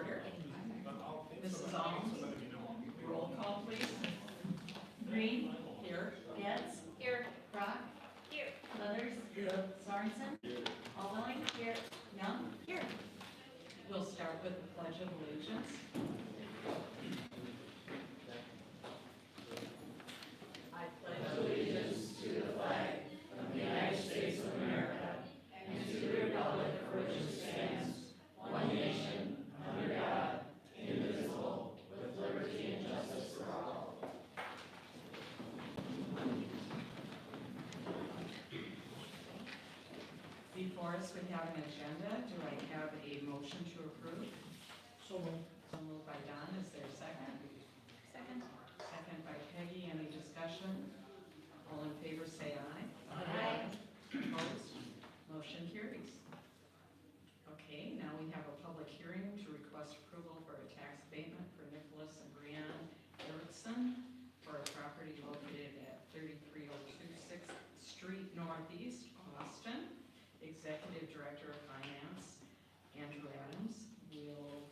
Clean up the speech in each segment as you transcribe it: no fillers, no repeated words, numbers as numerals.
order. Mrs. Alms, roll call please. Green. Here. Getz. Here. Brock. Here. Leathers. Here. Sorensen. Here. Allwelling. Here. Young. Here. We'll start with the Pledge of Allegiance. I pledge allegiance to the flag of the United States of America and to the republic for which it stands, one nation, under God, indivisible, with liberty and justice for all. Before us, we have an agenda. Do I have a motion to approve? So moved. So moved by Don. Is there a second? Second. Second by Peggy. Any discussion? All in favor say aye. Aye. Opposed? Motion carries. Okay, now we have a public hearing to request approval for a tax abatement for Nicholas and Brianne Erickson for a property located at 3302 6th Street Northeast, Austin. Executive Director of Finance, Andrew Adams, will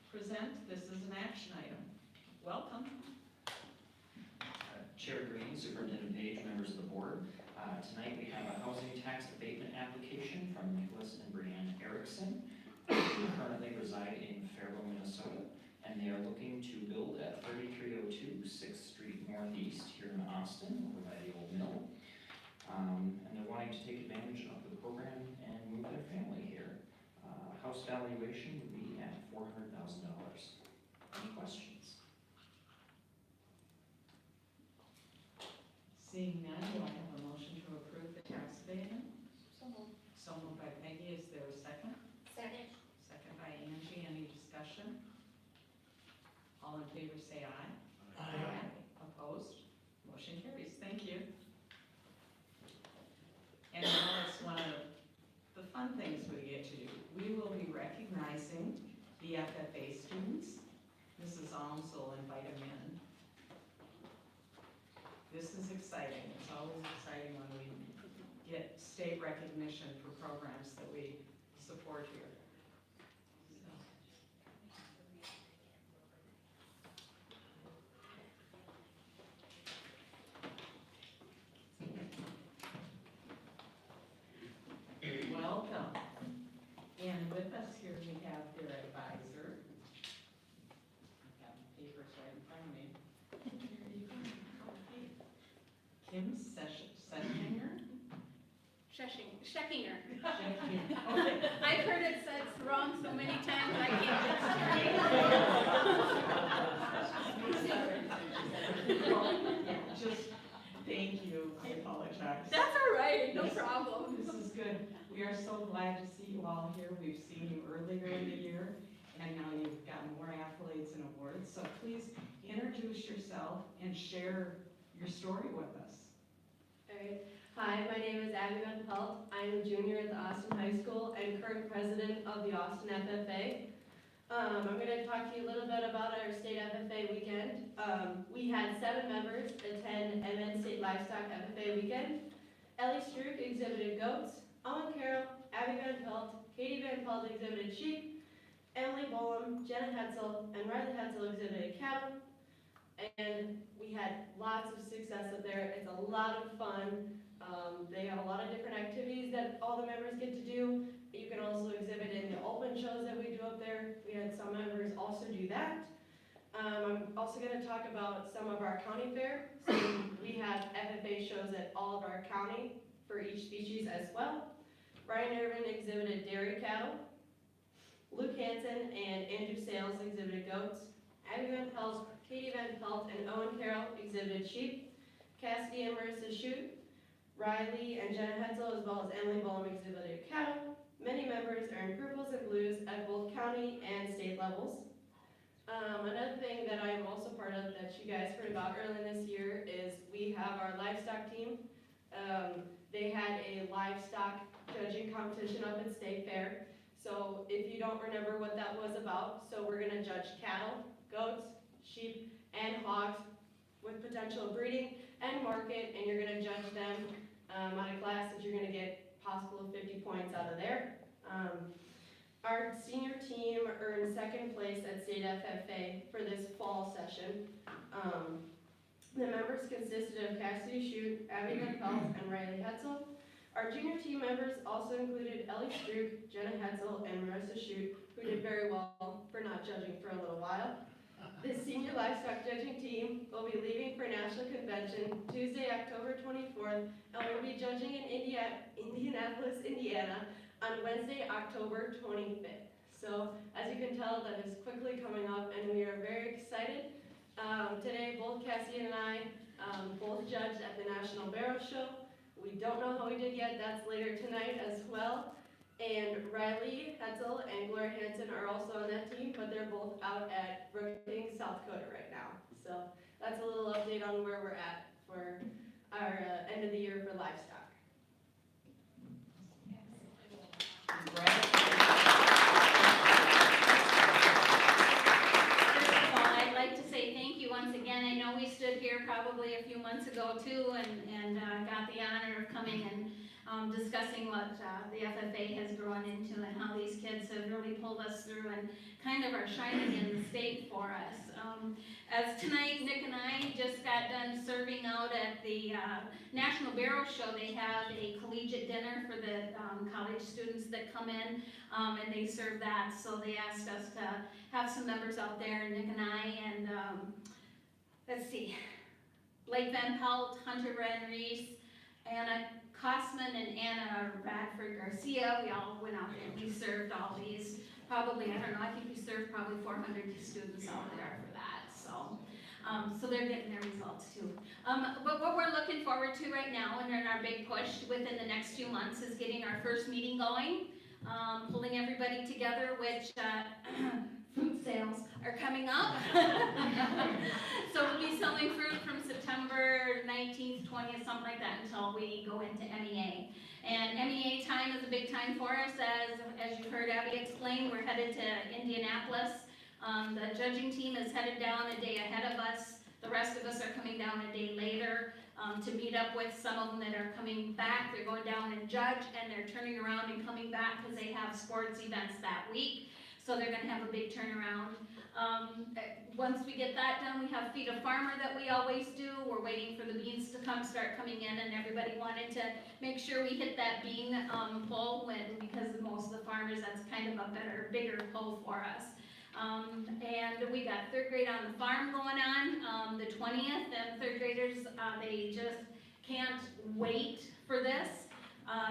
present. This is an action item. Welcome. Chair Green, Superintendent Page, members of the board. Tonight we have a housing tax abatement application from Nicholas and Brianne Erickson, who currently reside in Faribault, Minnesota, and they are looking to build at 3302 6th Street Northeast here in Austin, over by the old mill. And they're wanting to take advantage of the program and move their family here. House valuation would be at $400,000. Any questions? Seeing none, do I have a motion to approve the tax abatement? So moved. So moved by Peggy. Is there a second? Second. Second by Angie. Any discussion? All in favor say aye. Aye. Opposed? Motion carries. Thank you. And now it's one of the fun things we get to do. We will be recognizing the FFA students. Mrs. Alms will invite them in. This is exciting. It's always exciting when we get state recognition for programs that we support here. Welcome. And with us here we have their advisor. I've got the papers right in front of me. Here you go. Kim Seschinger. Scheckinger. Okay. I've heard it said wrong so many times I can't get it straight. Just thank you. I apologize. That's all right, no problem. This is good. We are so glad to see you all here. We've seen you earlier in the year, and now you've gotten more accolades and awards. So please introduce yourself and share your story with us. All right. Hi, my name is Abby Van Pelt. I'm a junior at the Austin High School and current president of the Austin FFA. I'm going to talk to you a little bit about our state FFA weekend. We had 7 members attend MN State Livestock FFA weekend. Ellie Struck exhibited goats. Owen Carroll, Abby Van Pelt, Katie Van Pelt exhibited sheep. Emily Bolam, Jenna Hetzel, and Riley Hetzel exhibited cattle. And we had lots of success up there. It's a lot of fun. They have a lot of different activities that all the members get to do. You can also exhibit in the open shows that we do up there. We had some members also do that. I'm also going to talk about some of our county fair. So we have FFA shows at all of our county for each species as well. Ryan Irvin exhibited dairy cattle. Luke Hansen and Andrew Sales exhibited goats. Abby Van Pelt, Katie Van Pelt, and Owen Carroll exhibited sheep. Cassidy and Marissa Shute, Riley and Jenna Hetzel, as well as Emily Bolam exhibited cattle. Many members earned purples and blues at both county and state levels. Another thing that I am also part of that you guys heard about earlier this year is we have our livestock team. They had a livestock judging competition up at State Fair. So if you don't remember what that was about, so we're gonna judge cattle, goats, sheep, and hogs with potential breeding and market, and you're gonna judge them on a class that you're gonna get possible 50 points out of there. Our senior team earned second place at State FFA for this fall session. The members consisted of Cassidy Shute, Abby Van Pelt, and Riley Hetzel. Our junior team members also included Ellie Strook, Jenna Hetzel, and Marissa Shute, who did very well for not judging for a little while. The senior livestock judging team will be leaving for National Convention Tuesday, October 24th, and will be judging in Indianapolis, Indiana on Wednesday, October 25th. So as you can tell, that is quickly coming up, and we are very excited. Today, both Cassie and I both judged at the National Barrow Show. We don't know how we did yet, that's later tonight as well. And Riley Hetzel and Gloria Hansen are also on that team, but they're both out at Brookings, South Dakota right now. So that's a little update on where we're at for our end of the year for livestock. First of all, I'd like to say thank you once again. I know we stood here probably a few months ago too and got the honor of coming and discussing what the FFA has grown into and how these kids have really pulled us through and kind of are shining in the state for us. As tonight, Nick and I just got done serving out at the National Barrow Show. They have a collegiate dinner for the college students that come in, and they serve that. So they asked us to have some members out there, Nick and I, and let's see, Blake Van Pelt, Hunter Van Reese, Anna Kosman, and Anna Radford Garcia. We all went out there and we served all these, probably, I don't know, I think we served probably 400 students out there for that. So they're getting their results too. But what we're looking forward to right now and in our big push within the next few months is getting our first meeting going, pulling everybody together, which fruit sales are coming up. So we'll be selling fruit from September 19th, 20th, something like that, until we go into MEA. And MEA time is a big time for us. As you've heard Abby explain, we're headed to Indianapolis. The judging team is headed down a day ahead of us. The rest of us are coming down a day later to meet up with some of them that are coming back. They're going down and judge, and they're turning around and coming back because they have sports events that week. So they're going to have a big turnaround. Once we get that done, we have Feed a Farmer that we always do. We're waiting for the beans to start coming in, and everybody wanted to make sure we hit that bean pull because most of the farmers, that's kind of a bigger pull for us. And we got third grade on the farm going on the 20th, and third graders, they just can't wait for this.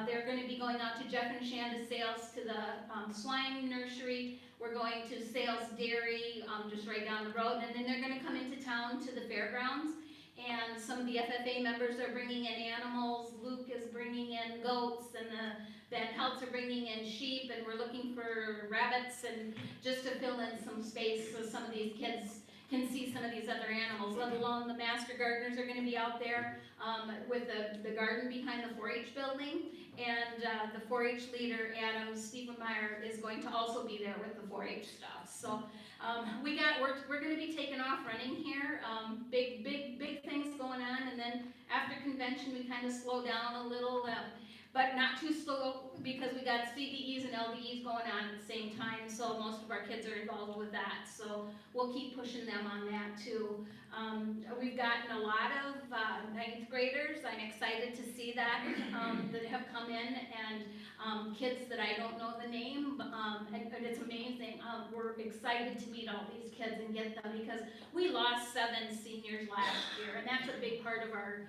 They're going to be going out to Jeff and Shanda Sales to the swine nursery. We're going to Sales Dairy just right down the road, and then they're going to come into town to the fairgrounds. And some of the FFA members are bringing in animals. Luke is bringing in goats, and the Van Pelts are bringing in sheep, and we're looking for rabbits, and just to fill in some space so some of these kids can see some of these other animals, let alone the master gardeners are going to be out there with the garden behind the 4-H building, and the 4-H leader, Adam Stiefelmeyer, is going to also be there with the 4-H stuff. So we're going to be taking off running here, big things going on, and then after convention we kind of slow down a little, but not too slow because we got CDEs and LDEs going on at the same time, so most of our kids are involved with that, so we'll keep pushing them on that too. We've gotten a lot of 9th graders. I'm excited to see that have come in, and kids that I don't know the name, and it's amazing. We're excited to meet all these kids and get them, because we lost 7 seniors last year, and that's a big part of our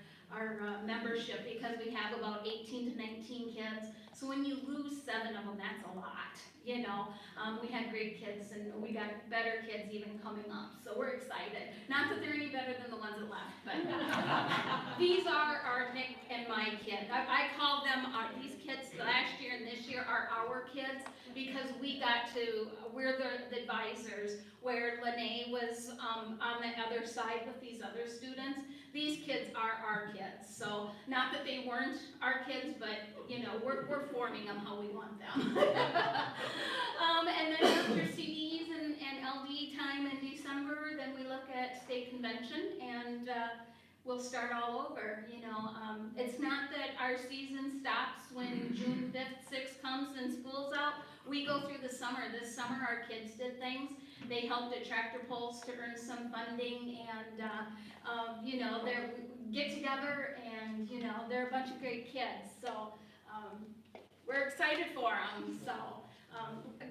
membership, because we have about 18 to 19 kids. So when you lose 7 of them, that's a lot, you know. We had great kids, and we got better kids even coming up. So we're excited. Not that they're any better than the ones that left, but these are our Nick and my kids. I call them these kids last year and this year are our kids, because we're the advisors, where Lene was on the other side with these other students. These kids are our kids. So not that they weren't our kids, but you know, we're forming them how we want them. And then after CDEs and LD time in December, then we look at state convention, and we'll start all over, you know. It's not that our season stops when June 5th, 6th comes and school's out. We go through the summer. This summer, our kids did things. They helped at Tractor Pulse to earn some funding, and, you know, they're get together, and, you know, they're a bunch of great kids. So, we're excited for them. So,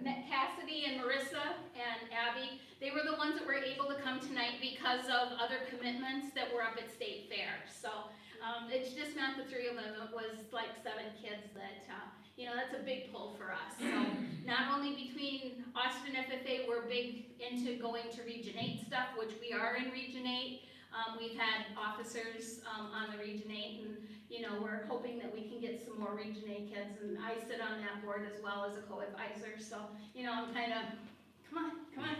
Cassidy and Marissa and Abby, they were the ones that were able to come tonight because of other commitments that were up at State Fair. So, it's just not the three of them. It was like 7 kids that, you know, that's a big pull for us. So not only between Austin FFA, we're big into going to Region 8 stuff, which we are in Region 8. We've had officers on the Region 8, and, you know, we're hoping that we can get some more Region 8 kids, and I sit on that board as well as a co-advisor. So, you know, I'm kind of, come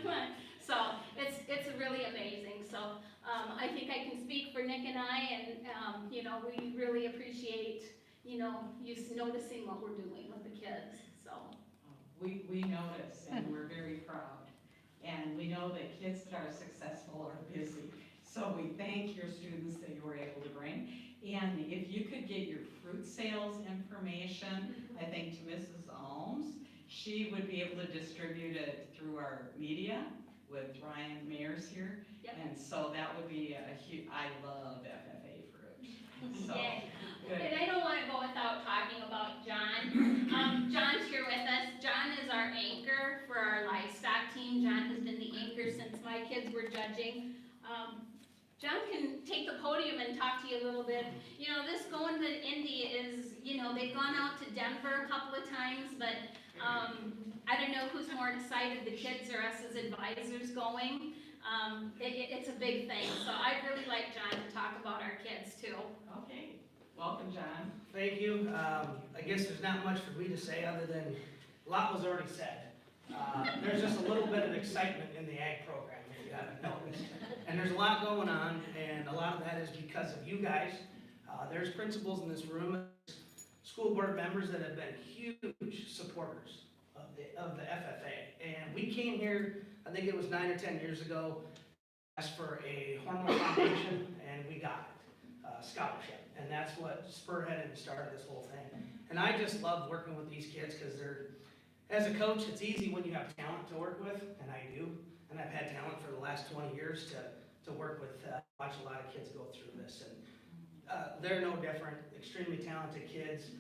on. So it's really amazing. So I think I can speak for Nick and I, and, you know, we really appreciate, you know, you noticing what we're doing with the kids, so. We notice, and we're very proud. And we know that kids that are successful are busy. So we thank your students that you were able to bring. And if you could get your fruit sales information, I think to Mrs. Alms, she would be able to distribute it through our media with Ryan Mayers here. Yep. And so that would be a huge, I love FFA fruit. So, Yeah. good. And I don't want to go without talking about John. John's here with us. John is our anchor for our livestock team. John has been the anchor since my kids were judging. John can take the podium and talk to you a little bit. You know, this going to Indy is, you know, they've gone out to Denver a couple of times, but I don't know who's more excited, the kids or us as advisors going. It's a big thing, so I'd really like John to talk about our kids too. Okay, welcome, John. Thank you. I guess there's not much for me to say other than a lot was already said. There's just a little bit of excitement in the ag program, if you haven't noticed. And there's a lot going on, and a lot of that is because of you guys. There's principals in this room, school board members that have been huge supporters of the FFA. And we came here, I think it was 9 or 10 years ago, asked for a Hormel Foundation, and we got it, scholarship. And that's what spearheaded and started this whole thing. And I just love working with these kids because they're, as a coach, it's easy when you have talent to work with, and I do. And I've had talent for the last 20 years to work with, watch a lot of kids go through this. And they're no different, extremely talented kids.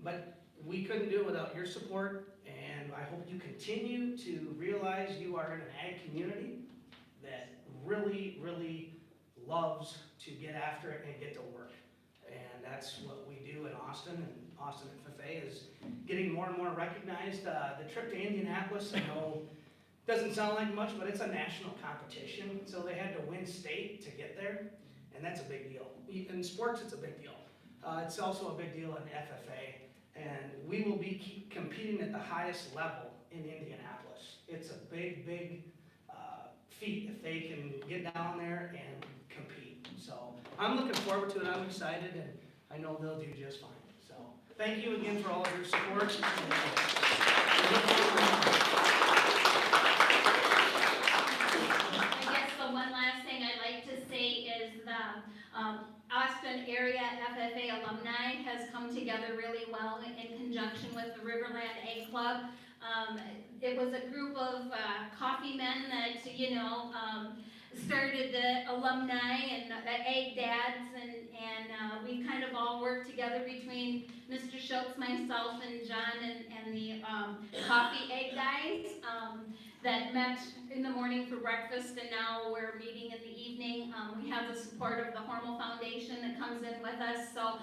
But we couldn't do it without your support, and I hope you continue to realize you are in an ag community that really, really loves to get after it and get to work. And that's what we do in Austin, and Austin FFA is getting more and more recognized. The trip to Indianapolis, I know, doesn't sound like much, but it's a national competition, so they had to win state to get there, and that's a big deal. In sports, it's a big deal. It's also a big deal in FFA, and we will be competing at the highest level in Indianapolis. It's a big, big feat if they can get down there and compete. So I'm looking forward to it. I'm excited, and I know they'll do just fine. So thank you again for all of your support. I guess the one last thing I'd like to say is the Austin area FFA alumni has come together really well in conjunction with the Riverland Egg Club. It was a group of coffee men that, you know, started the alumni and the egg dads, and we kind of all worked together between Mr. Schultz, myself, and John, and the coffee egg guys that met in the morning for breakfast, and now we're meeting in the evening. We have the support of the Hormel Foundation that comes in with us, so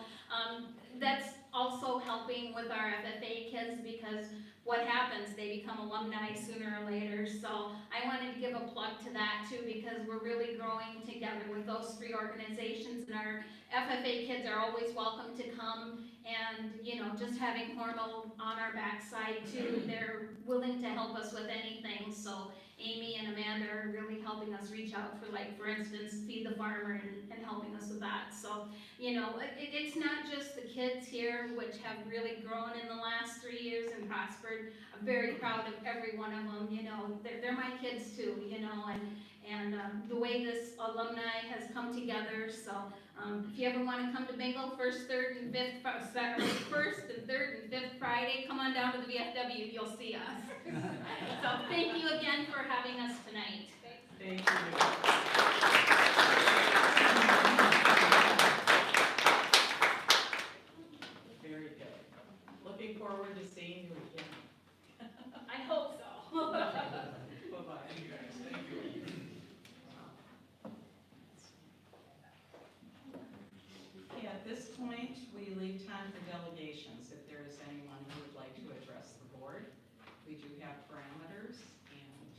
that's also helping with our FFA kids, because what happens, they become alumni sooner or later. So I wanted to give a plug to that too, because we're really growing together with those 3 organizations, and our FFA kids are always welcome to come, and, you know, just having Hormel on our backside too, they're willing to help us with anything. So Amy and Amanda are really helping us reach out for, like, for instance, Feed the Farmer, and helping us with that. So, you know, it's not just the kids here, which have really grown in the last 3 years and prospered. Oxford. I'm very proud of every one of them, you know, they're my kids too, you know, and the way this alumni has come together, so if you ever want to come to bingo first, third, and fifth Friday, come on down to the VFW, you'll see us. So thank you again for having us tonight. Thank you. Very good. Looking forward to seeing you again. I hope so. Bye-bye. Thank you guys. Thank you. Okay, at this point, we leave time for delegations. If there is anyone who would like to address the board, we do have parameters, and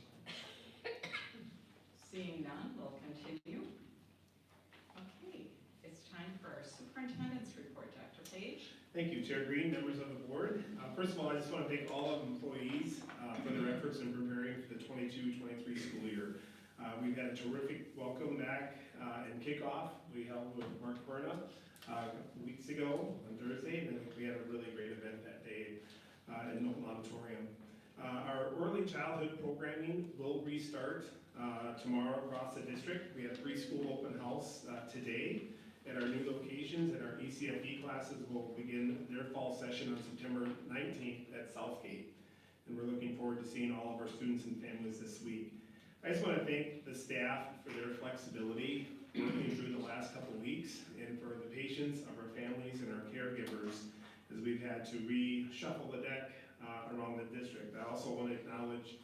seeing none, we'll continue. Okay, it's time for our superintendent's report. Dr. Page? Thank you, Chair Green, members of the board. First of all, I just want to thank all of the employees for their efforts in preparing for the 22-23 school year. We've had a terrific welcome back and kickoff we held with Mark Perna a couple weeks ago on Thursday, and we had a really great event that day in the Knowlton Auditorium. Our early childhood programming will restart tomorrow across the district. We have preschool open house today at our new locations, and our ECFE classes will begin their fall session on September 19th at Southgate. And we're looking forward to seeing all of our students and families this week. I just want to thank the staff for their flexibility working through the last couple weeks, and for the patience of our families and our caregivers as we've had to reshuffle the deck around the district. I also want to acknowledge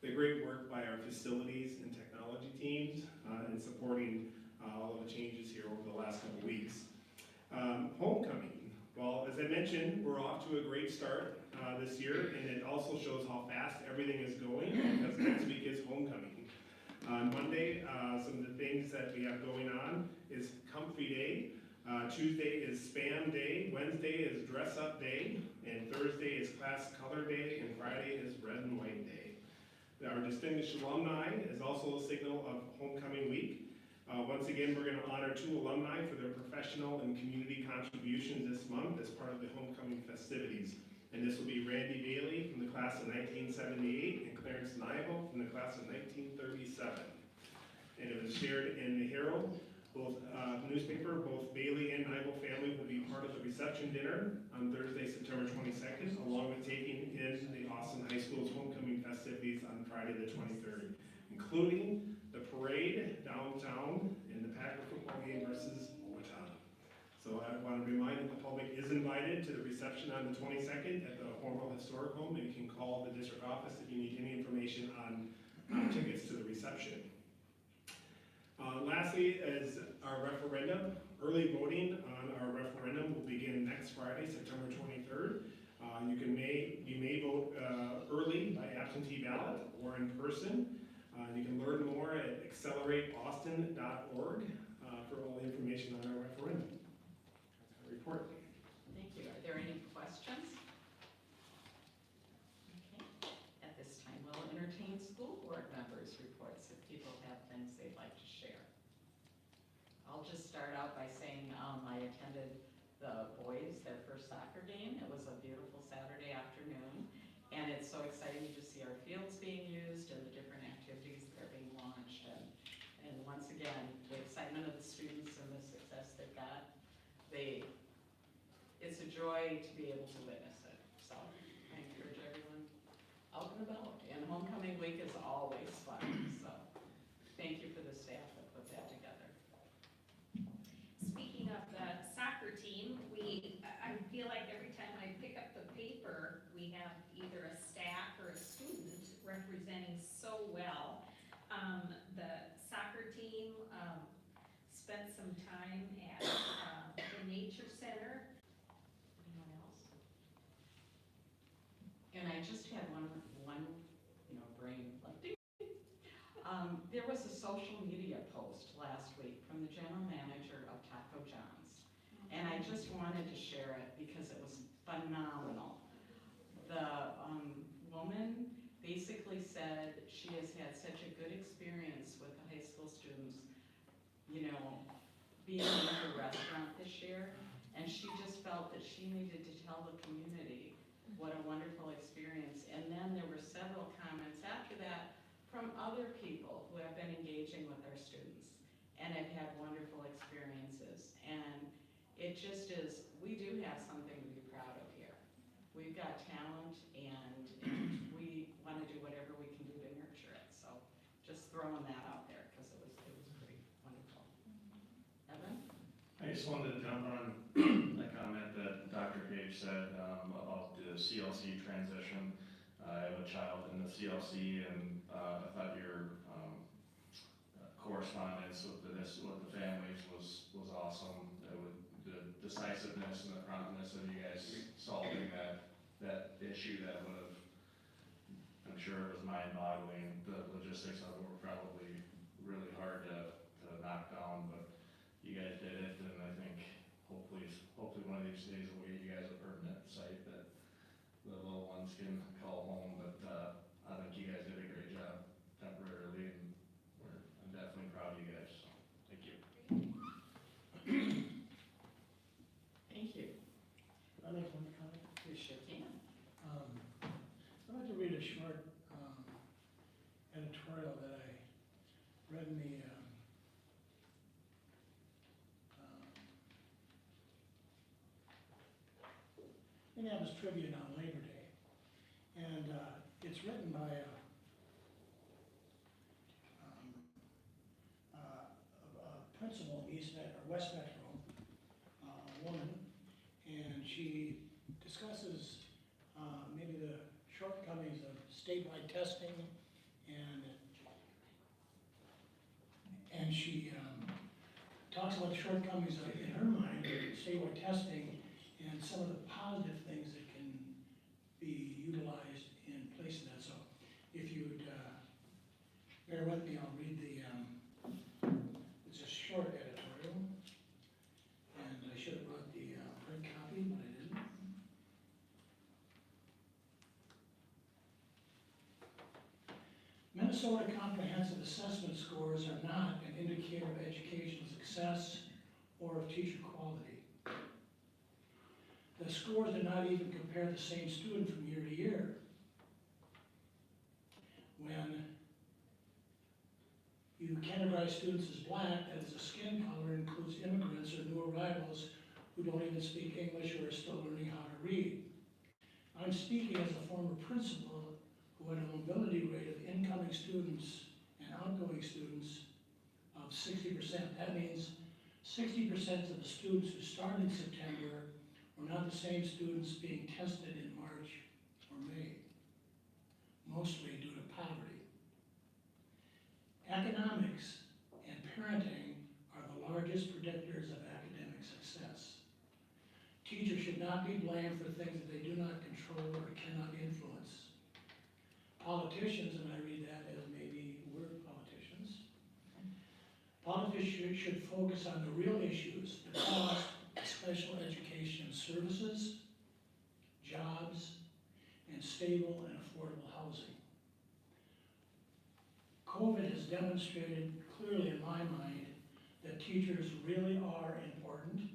the great work by our facilities and technology teams in supporting all of the changes here over the last couple weeks. Homecoming. Well, as I mentioned, we're off to a great start this year, and it also shows how fast everything is going, because next week is homecoming. On Monday, some of the things that we have going on is Comfy Day. Tuesday is Spam Day. Wednesday is Dress Up Day. And Thursday is Class Color Day. And Friday is Red and White Day. Our distinguished alumni is also a signal of homecoming week. Once again, we're going to honor 2 alumni for their professional and community contributions this month as part of the homecoming festivities. And this will be Randy Bailey from the class of 1978 and Clarence Nival from the class of 1937. And it was shared in the Herald, both newspaper, both Bailey and Nival family will be part of the reception dinner on Thursday, September 22nd, along with taking in the Austin High School's homecoming festivities on Friday the 23rd, including the parade downtown and the Packer football game versus Owatonna. So I want to remind that the public is invited to the reception on the 22nd at the Hormel Historic Home, and you can call the district office if you need any information on tickets to the reception. Lastly is our referendum. Early voting on our referendum will begin next Friday, September 23rd. You may vote early by absentee ballot or in person. You can learn more at accelerateaustin.org for all the information on our referendum. That's our report. Thank you. Are there any questions? Okay. At this time, we'll entertain school board members' reports if people have things they'd like to share. I'll just start out by saying I attended the boys, their first soccer game. It was a beautiful Saturday afternoon, and it's so exciting to see our fields being used and the different activities that are being launched. And once again, the excitement of the students and the success they've got, it's a joy to be able to witness it. So I encourage everyone out and about. And homecoming week is always fun. So thank you for the staff that put that together. Speaking of the soccer team, I feel like every time I pick up the paper, we have either a staff or a student representing so well. The soccer team spent some time at the nature center. Anyone else? And I just had one brain lifting. There was a social media post last week from the general manager of Taco John's. And I just wanted to share it because it was phenomenal. The woman basically said she has had such a good experience with the high school students, being in her restaurant this year, and she just felt that she needed to tell the community what a wonderful experience. And then there were several comments after that from other people who have been engaging with our students and have had wonderful experiences. And it just is, we do have something to be proud of here. We've got talent and we want to do whatever we can do to nurture it. So just throwing that out there because it was pretty wonderful. Evan? I just wanted to jump on a comment that Dr. Page said about the CLC transition. I have a child in the CLC, and I thought your correspondence with the families was awesome. The decisiveness and the promptness of you guys solving that issue that would have, I'm sure it was mind-boggling. The logistics of it were probably really hard to knock down, but you guys did it, and I think hopefully one of these days we'll get you guys a permanent site that the little ones can call home, but I think you guys did a great job temporarily, and I'm definitely proud of you guys, so thank you. Thank you. I'd like one comment. You sure can. I'd like to read a short editorial that I read in the Minneapolis Tribune on Labor Day. And it's written by a principal in West Metro, a woman, and she discusses maybe the shortcomings of statewide testing, and she talks about the shortcomings of, in her mind, statewide testing and some of the positive things that can be utilized in place of that. So if you would bear with me, I'll read it's a short editorial, and I should have brought the print copy, but I didn't. Minnesota comprehensive assessment scores are not an indicator of educational success or of teacher quality. The scores do not even compare the same student from year to year. When you categorize students as black, that is, the skin color includes immigrants or new arrivals who don't even speak English or are still learning how to read. I'm speaking as a former principal who had a mobility rate of incoming students and outgoing students of 60%. That means 60% of the students who started in September were not the same students being tested in March or May, mostly due to poverty. Economics and parenting are the largest predictors of academic success. Teachers should not be blamed for things that they do not control or cannot influence. Politicians, and I read that as maybe we're politicians, politicians should focus on the real issues, the cost of special education services, jobs, and stable and affordable housing. COVID has demonstrated clearly in my mind that teachers really are important,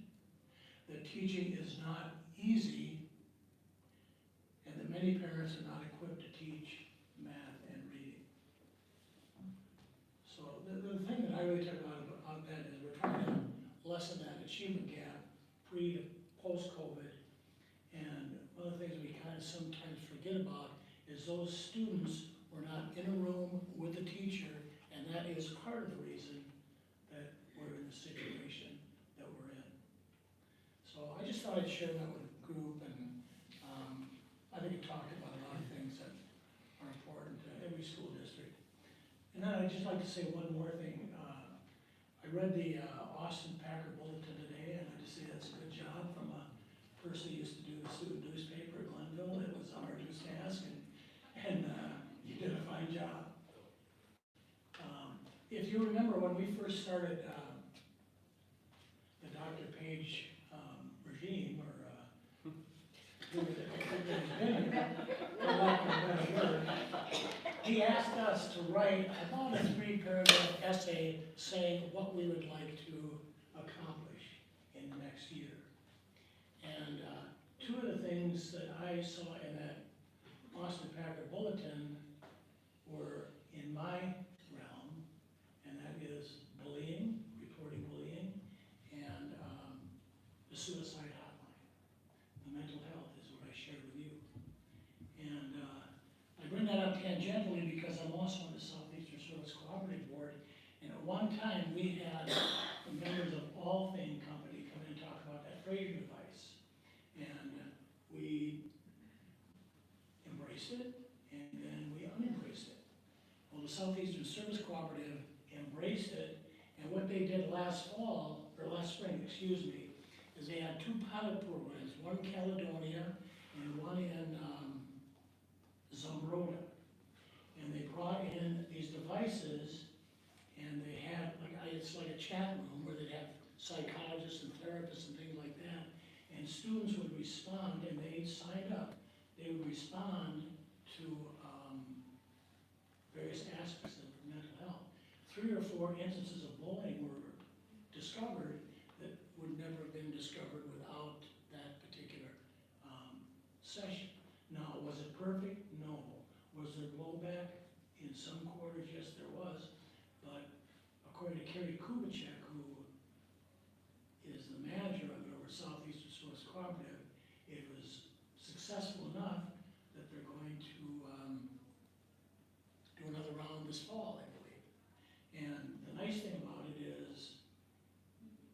that teaching is not easy, and that many parents are not equipped to teach math and reading. So the thing that I really took out of that is we're trying to lessen that achievement gap pre to post-COVID. And one of the things we kind of sometimes forget about is those students were not in a room with the teacher, and that is part of the reason that we're in the situation that we're in. So I just thought I'd share that with the group, and I think it talked about a lot of things that are important to every school district. And then I'd just like to say one more thing. I read the Austin Packer Bulletin today, and I just say that's a good job from a person who used to do the student newspaper at Glenville. It was an arduous task, and you did a fine job. If you remember when we first started the Dr. Page regime, or he asked us to write about a 3-paragraph essay saying what we would like to accomplish in the next year. And two of the things that I saw in that Austin Packer bulletin were in my realm, and that is bullying, reporting bullying, and the suicide hotline. The mental health is what I shared with you. And I bring that up tangentially because I'm also on the Southeastern Service Cooperative Board, and at one time, we had members of Allthane Company come in and talk about that Fraser device. And we embraced it, and then we unembraced it. Well, the Southeastern Service Cooperative embraced it, and what they did last spring, is they had two pilot programs, one in Caledonia and one in Zumbrota. And they brought in these devices, and they had, it's like a chat room where they'd have psychologists and therapists and things like that. And students would respond, and they signed up. They would respond to various aspects of mental health. 3 or 4 instances of bullying were discovered that would never have been discovered without that particular session. Now, was it perfect? No. Was there blowback? In some quarters, yes, there was. But according to Carrie Kubitschek, who is the manager of it over Southeastern Source Cooperative, it was successful enough that they're going to do another round this fall, I believe. And the nice thing about it is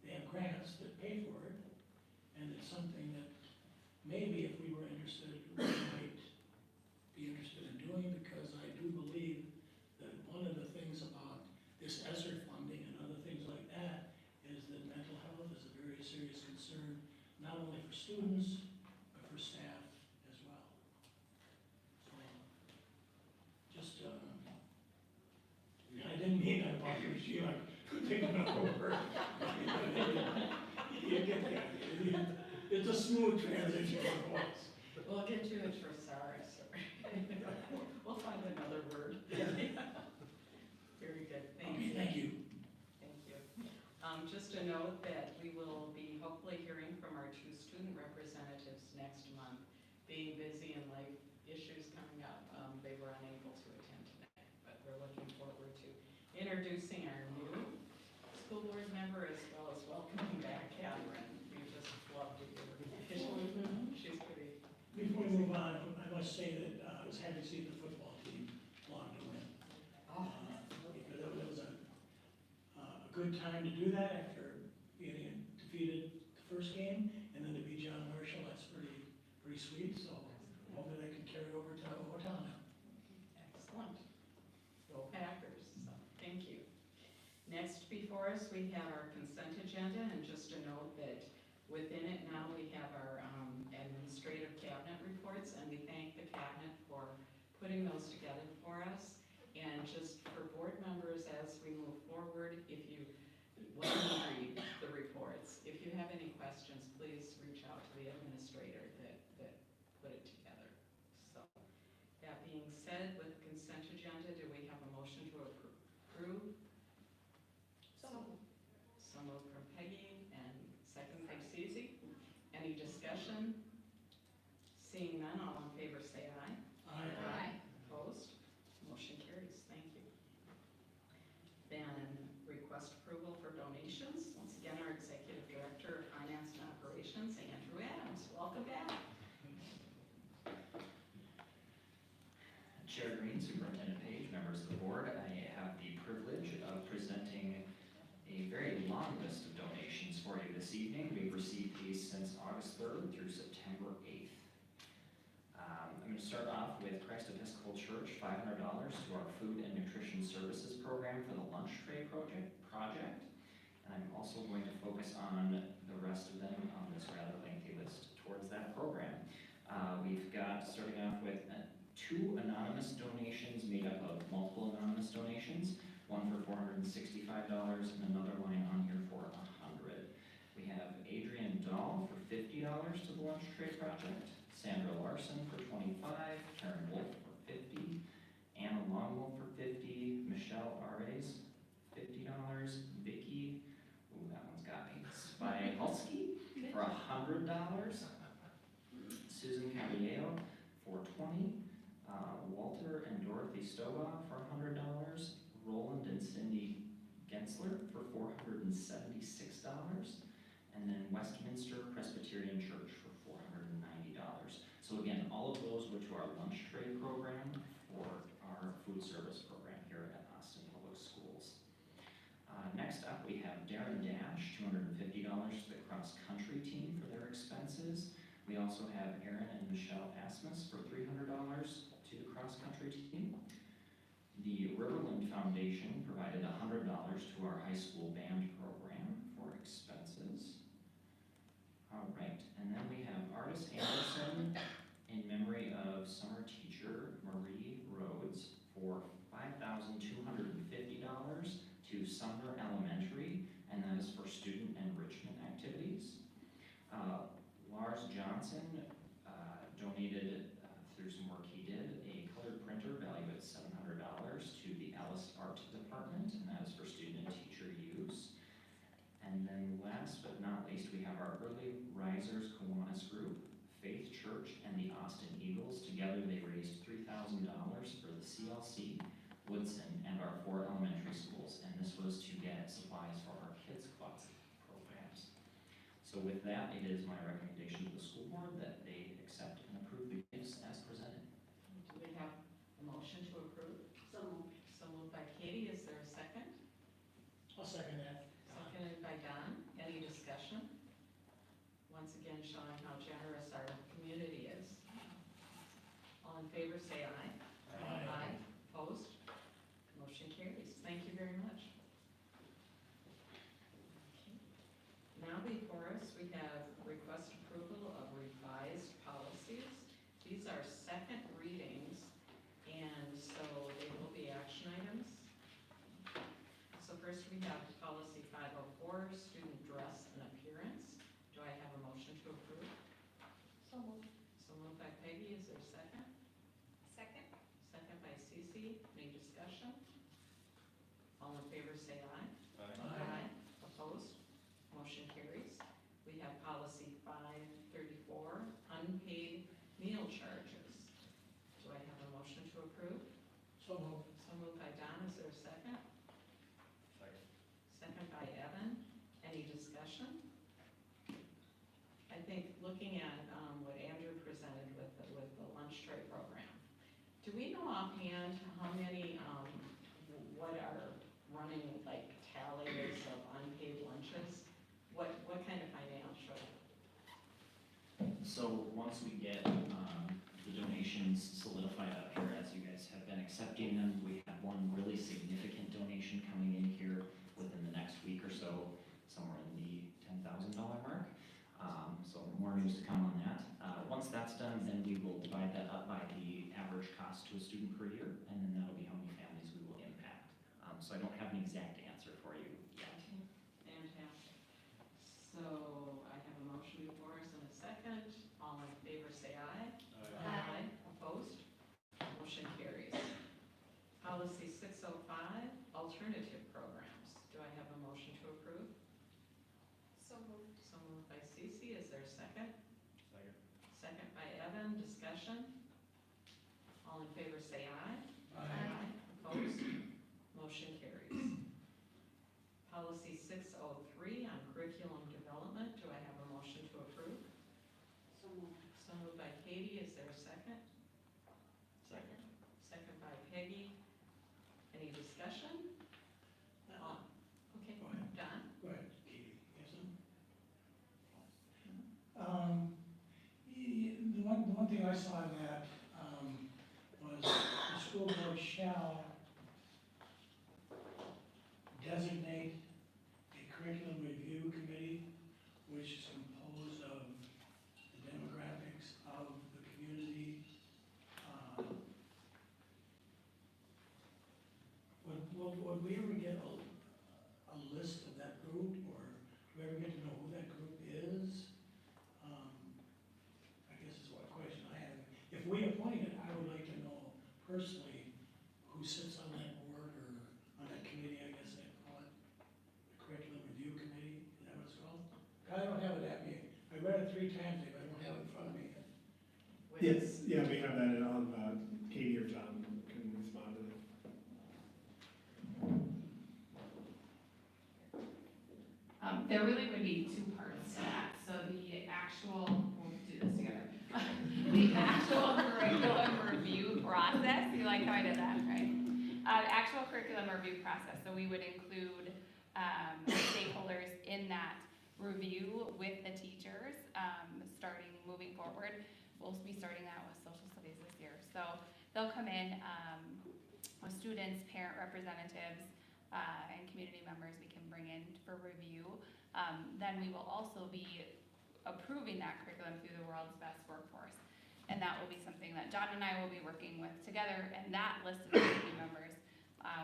they have grants that pay for it, and it's something that maybe if we were interested, we might be interested in doing, because I do believe that one of the things about this ESSER funding and other things like that is that mental health is a very serious concern, not only for students, but for staff as well. So, just, I didn't mean that about you, Sheila, taking it over. You get that. It's a smooth transition of voice. We'll get you a thesaurus. We'll find another word. Very good, thank Okay, you. thank you. Thank you. Just a note that we will be hopefully hearing from our 2 student representatives next month. Being busy and life issues coming up, they were unable to attend tonight, but we're looking forward to introducing our new school board member as well as welcoming back Catherine. We just love to hear her. She's pretty. Before we move on, I must say that I was happy to see the football team wanted to win. Because it was a good time to do that after getting defeated the first game, and then to be John Marshall, that's pretty sweet, so hopefully they can carry over to Owatonna now. Excellent. Go Packers. So, thank you. Next before us, we have our consent agenda, and just a note that within it now we have our administrative cabinet reports, and we thank the cabinet for putting those together for us. And just for board members, as we move forward, if you want to read the reports, if you have any questions, please reach out to the administrator that put it together. So, that being said, with the consent agenda, do we have a motion to approve? So moved from Peggy and second from Susie. Any discussion? Seeing none, all in favor say aye. Aye. Opposed? Motion carries. Thank you. Then request approval for donations. Once again, our Executive Director of Finance and Operations, Andrew Adams. Welcome back. Chair Green, Superintendent Page, members of the board, I have the privilege of presenting a very long list of donations for you this evening. We've received these since August 3rd through September 8th. I'm going to start off with Christ Episcopal Church, $500 to our Food and Nutrition Services Program for the Lunch Tray Project. And I'm also going to focus on the rest of them on this rather lengthy list towards that program. We've got, starting off with 2 anonymous donations made up of multiple anonymous donations, one for $465 and another line on here for $100. We have Adrian Dahl for $50 to the Lunch Tray Project, Sandra Larson for $25, Karen Wolf for $50, Anna Longwell for $50, Michelle Ares $50, Vicky, ooh, that one's got me, Spyhalski for $100, Stovall for $100, Roland and Cindy Gensler for $476, and then Westminster Presbyterian Church for $490. So again, all of those were to our lunch tray program for our food service program here at Austin Public Schools. Next up, we have Darren Dash, $250 to the cross-country team for their expenses. We also have Aaron and Michelle Asmus for $300 to the cross-country team. The Riverland Foundation provided $100 to our high school band program for expenses. All right, and then we have Artis Anderson in memory of summer teacher Marie Rhodes for $5,250 to Sumner Elementary, and that is for student enrichment activities. Lars Johnson donated, through some work he did, a colored printer valued at $700 to the Ellis Art Department, and that is for student and teacher use. And then last but not least, we have our Early Risers Kiwanis group, Faith Church, and the Austin Eagles. Together they raised $3,000 for the CLC, Woodson, and our 4 elementary schools, and this was to get supplies for our Kids Club programs. So with that, it is my recommendation to the school board that they accept and approve the gifts as presented. Do we have a motion to approve? So moved. So moved by Katie, is there a second? I'll second that. Seconded by Don, any discussion? Once again, showing how generous our community is. All in favor, say aye. Aye. Opposed? Motion carries. Thank you very much. Okay. Now before us, we have request approval of revised policies. These are second readings, and so they will be action items. So first we have policy 504, student dress and appearance. Do I have a motion to approve? So moved. So moved by Peggy, is there a second? Second? Second by Cece, any discussion? All in favor say aye. Aye. Opposed? Motion carries. We have policy 534, unpaid meal charges. Do I have a motion to approve? So moved. So moved by Don, is there a second? Second. Second by Evan, any discussion? I think looking at what Andrew presented with the lunch tray program, do we know offhand how many, what are running like tallies of unpaid lunches? What kind of financial? So once we get the donations solidified up here, as you guys have been accepting them, we have one really significant donation coming in here within the next week or so, somewhere in the $10,000 mark. So more news to come on that. Once that's done, then we will divide that up by the average cost to a student per year, and then that'll be how many families we will impact. So I don't have an exact answer for you yet. Fantastic. So I have a motion before us in a second. All in favor say aye. Aye. Opposed? Motion carries. Policy 605, alternative programs. Do I have a motion to approve? So moved. So moved by Cece, is there a second? Second. Second by Evan, discussion? All in favor say aye. Aye. Opposed? Motion carries. Policy 603 on curriculum development, do I have a motion to approve? So moved. So moved by Katie, is there a second? Second. Second by Peggy. Any discussion? Okay, Go ahead. Don? Go ahead, Katie. Yes, the one thing I saw in that, was the school board shall designate a curriculum review committee, which is composed of the demographics of the community. Would we ever get a list of that group, or do we ever get to know who that group is? I guess is what question I have. If we appoint it, I would like to know personally who sits on that board or on that committee, I guess they call it, the curriculum review committee, is that what it's called? I don't have it at me. I read it 3 times, but I don't have it in front of me. Yes, yeah, we have that on, Katie or John can respond to There really would be two parts to that. So the actual, we'll do this together. The actual curriculum review process, you like how I did that, right? Actual curriculum review process, so we would include stakeholders in that review with the teachers, starting moving forward. We'll be starting that with social studies this year. So they'll come in with students, parent representatives, and community members we can bring in for review. Then we will also be approving that curriculum through the World's Best Workforce. And that will be something that John and I will be working with together, and that list of community members,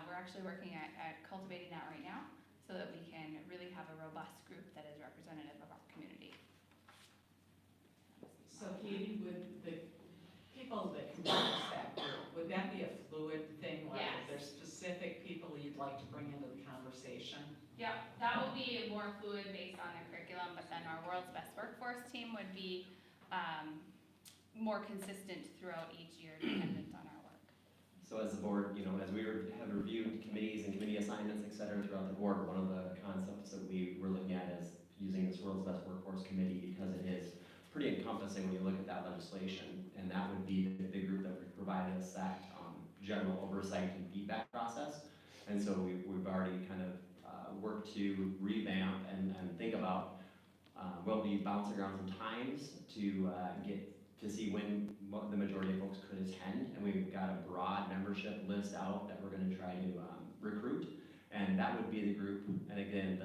we're actually working at cultivating that right now so that we can really have a robust group that is representative of our community. So Katie, would the people that compose that group, would that be a fluid thing? Like Yes. if there's specific people you'd like to bring into the conversation? Yeah, that will be more fluid based on the curriculum, but then our World's Best Workforce team would be more consistent throughout each year, dependent on our work. So as the board, as we have reviewed committees and committee assignments, et cetera, throughout the board, one of the concepts that we were looking at is using this World's Best Workforce Committee because it is pretty encompassing when you look at that legislation, and that would be the group that would provide us that general oversight and feedback process. And so we've already kind of worked to revamp and think about, we'll be bouncing around some times to get to see when the majority of folks could attend, and we've got a broad membership list out that we're going to try to recruit, and that would be the group. And again,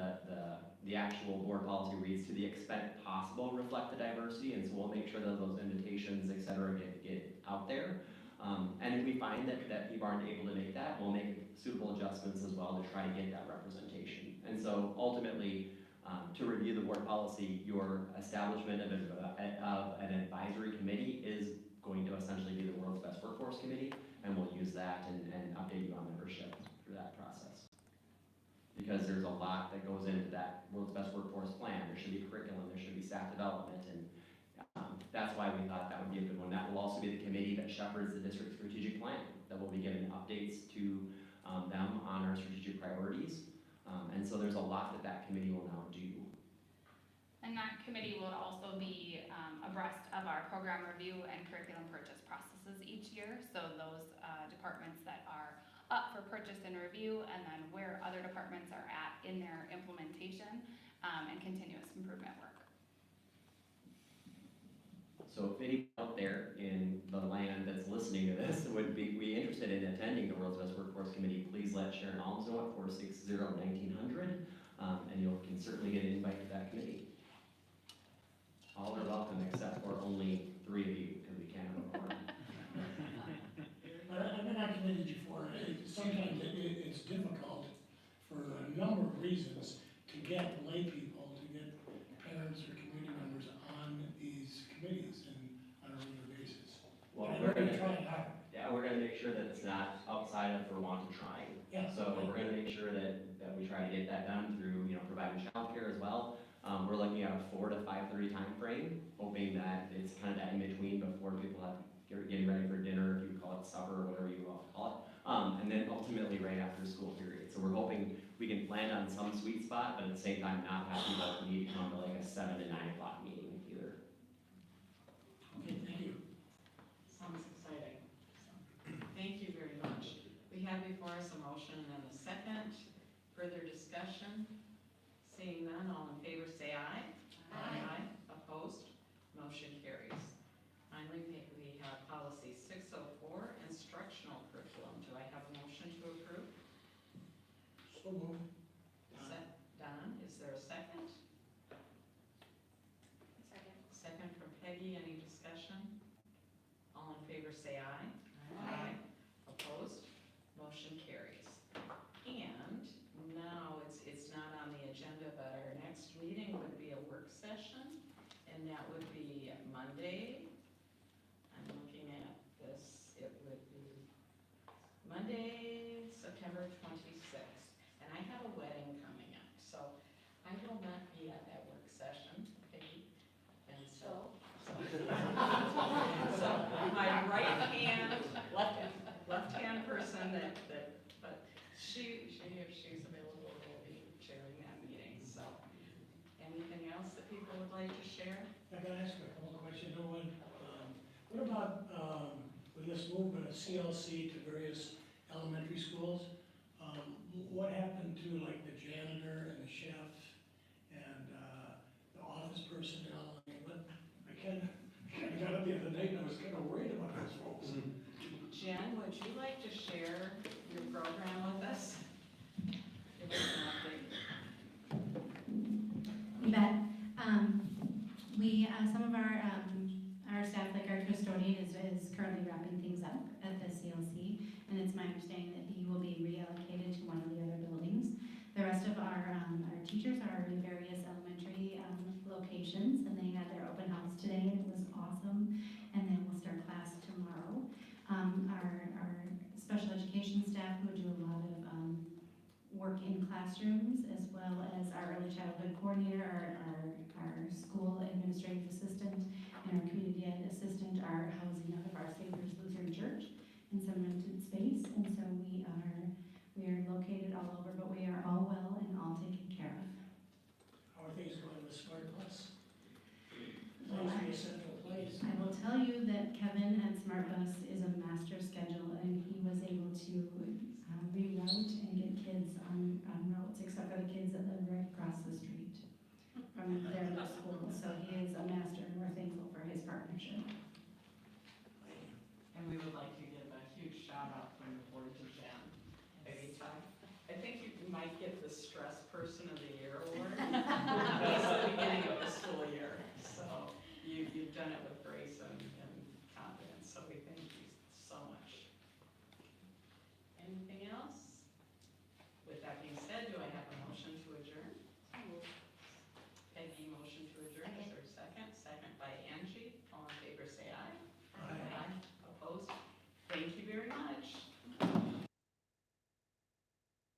the actual board policy reads to the extent possible reflect the diversity, and so we'll make sure that those invitations, et cetera, get out there. And if we find that people aren't able to make that, we'll make suitable adjustments as well to try to get that representation. And so ultimately, to review the board policy, your establishment of an advisory committee is going to essentially be the World's Best Workforce Committee, and we'll use that and update you on membership through that process. Because there's a lot that goes into that World's Best Workforce plan. There should be curriculum, there should be staff development, and that's why we thought that would be a good one. That will also be the committee that shepherds the district strategic plan, that will be giving updates to them on our strategic priorities. And so there's a lot that committee will now do. And that committee will also be abreast of our program review and curriculum purchase processes each year. So those departments that are up for purchase and review, and then where other departments are at in their implementation and continuous improvement work. So if any out there in the land that's listening to this would be interested in attending the World's Best Workforce Committee, please let Sharon Alms know at 460-1900, and you can certainly get an invite to that committee. All are welcome except for only 3 of you, because we can't have a quorum. I've been on committees before, and sometimes it's difficult for a number of reasons to get lay people, to get parents or community members on these committees and on a regular basis. Well, And we're we're gonna try hard. Yeah, we're gonna make sure that it's not outside of for want of trying. Yeah. So we're gonna make sure that we try to get that done through, providing childcare as well. We're looking at a 4 to 5:30 time frame, hoping that it's kind of that in between before people have getting ready for dinner, if you call it supper or whatever you want to call it. And then ultimately right after school period. So we're hoping we can plan on some sweet spot, but at the same time not have people need to come to like a 7 to 9 o'clock meeting either. Okay, thank you. Sounds exciting. Thank you very much. We have before us a motion and a second. Further discussion? Seeing none, all in favor say aye. Aye. Opposed? Motion carries. Finally, we have policy 604, instructional curriculum. Do I have a motion to approve? So moved. Don, is there a second? Second. Second from Peggy. Any discussion? All in favor say aye. Aye. Opposed? Motion carries. And now it's not on the agenda, but our next meeting would be a work session, and that would be Monday. I'm looking at this. It would be Monday, September 26th. And I have a wedding coming up, so I will not be at that work session, Peggy. And so my right hand, left hand person but she's available, will be chairing that meeting, so. Anything else that people would like to share? I gotta ask a couple of questions, number one, what about, with this movement of CLC to various elementary schools? What happened to like the janitor and the chef and, the office personnel? I mean, I got up the other night and I was kind of worried about those folks. Jen, would you like to share your program with us? Give us an update. You bet. Some of our staff, like our custodian, is currently wrapping things up at the CLC, and it's my understanding that he will be reallocated to one of the other buildings. The rest of our teachers are in various elementary locations, and they had their open house today, and it was awesome. And then we'll start class tomorrow. Our special education staff who do a lot of work in classrooms, as well as our early childhood coordinator, our school administrative assistant, and our community ed assistant are housing out of our Savior's Lutheran Church in some rented space. And so we are located all over, but we are all well and all taken care of. How are things going with Smart Bus? Seems to be a central place. I will tell you that Kevin at Smart Bus is a master schedule, and he was able to reroute and get kids on routes, except for the kids that live right across the street from their school. So he is a master, and we're thankful for his partnership. And we would like to give a huge shout out from the board to Jen. I think you might get the stress person of the